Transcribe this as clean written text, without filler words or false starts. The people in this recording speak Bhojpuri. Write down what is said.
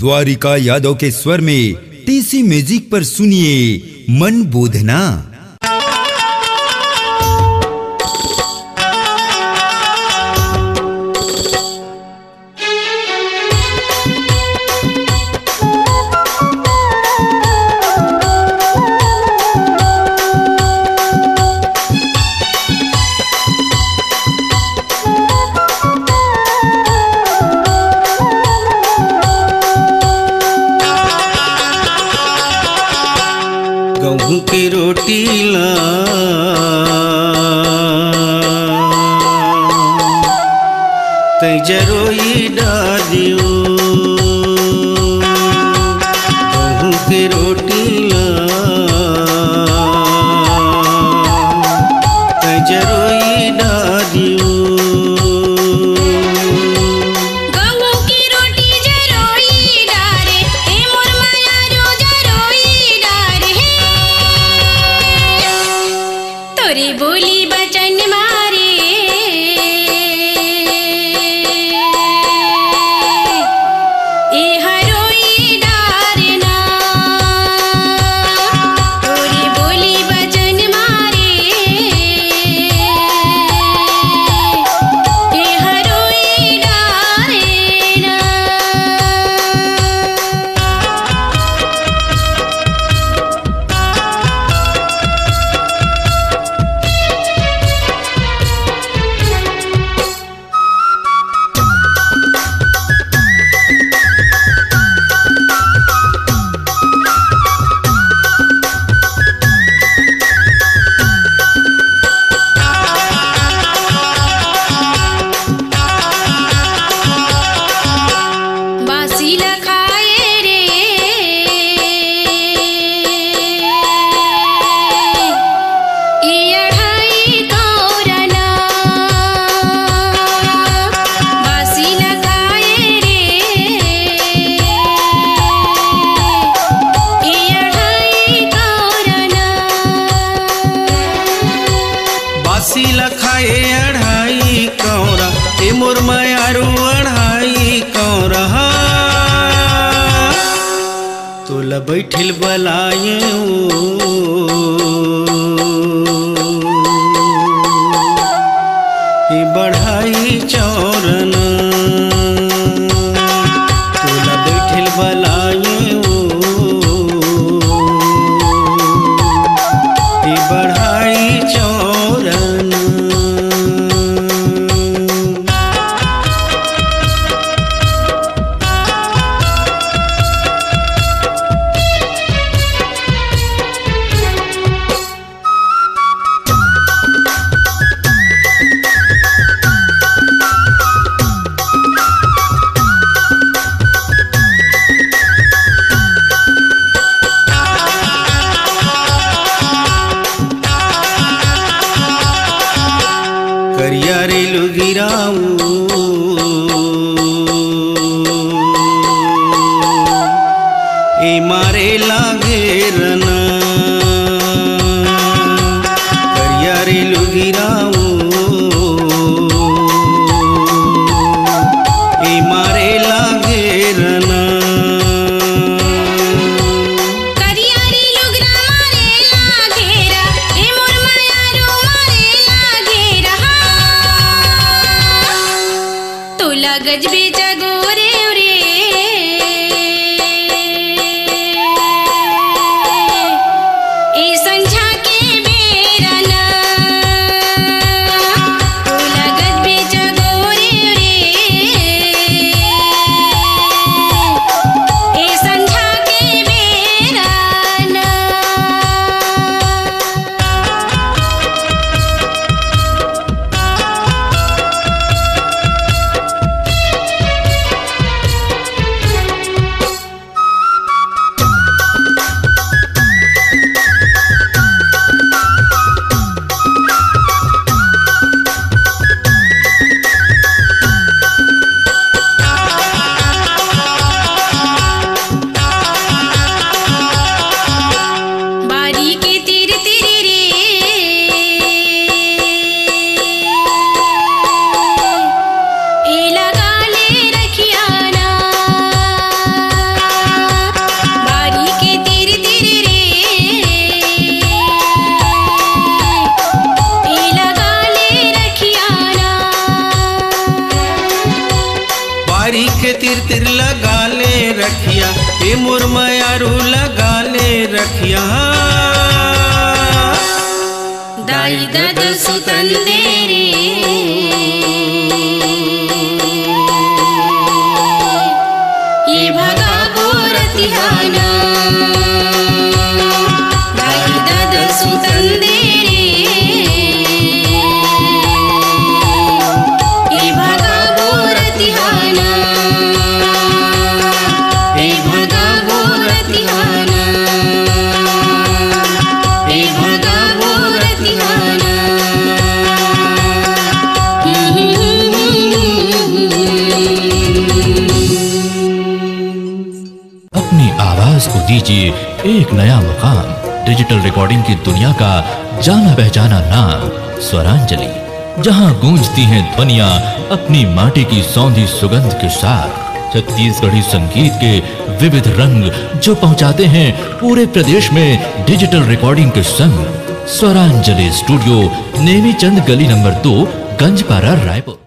द्वारिका यादव के स्वर में टीसी म्यूजिक पर सुनिए मन बोधना। गेहूं की रोटी ला तै जरोई डालियो, गेहूं की रोटी ला तै जरोई डालियो। बोली बचन मारे ए हरोई डारना, तोरी बोली बचन मारे ए हरोई डारना। बासी लखाए अढ़ाई कौरा ए मोर मायारू अढ़ाई कौरा, तोला बैठिल बलाए ए बढ़ाई चौरना, तोला बैठिल बलाए ए बढ़ाई चौरना। करिया रेलू गिराऊ ए मारे लागे रना, करिया रेलू गिराऊ ए मारे लागे रना। गजबे जगोरे रे ए संझा के बेरना, तोला गजबे जगोरे रे ए संझा के बेरना। ದಾಯಿ ದದಸು ತಂದೇರಿ ಈ ಭಗಪುರ ತಿಹಾನ ದಾಯಿ ದದಸು ತಂದೇರಿ ಈ ಭಗಪುರ ತಿಹಾನ ಈ ಭಗಪುರ ತಿಹಾನ ಈ ಭಗಪುರ ತಿಹಾನ अपनी आवाज को दीजिए एक नया मुकाम। डिजिटल रिकॉर्डिंग की दुनिया का जाना पहचाना नाम स्वरांजलि, जहां गूंजती हैं ध्वनियां अपनी माटी की सौंधी सुगंध के साथ। छत्तीसगढ़ी संगीत के विविध रंग जो पहुंचाते हैं पूरे प्रदेश में डिजिटल रिकॉर्डिंग के संग। स्वरांजलि स्टूडियो नेमी चंद गली नंबर 2, गंजपारा, रायपुर।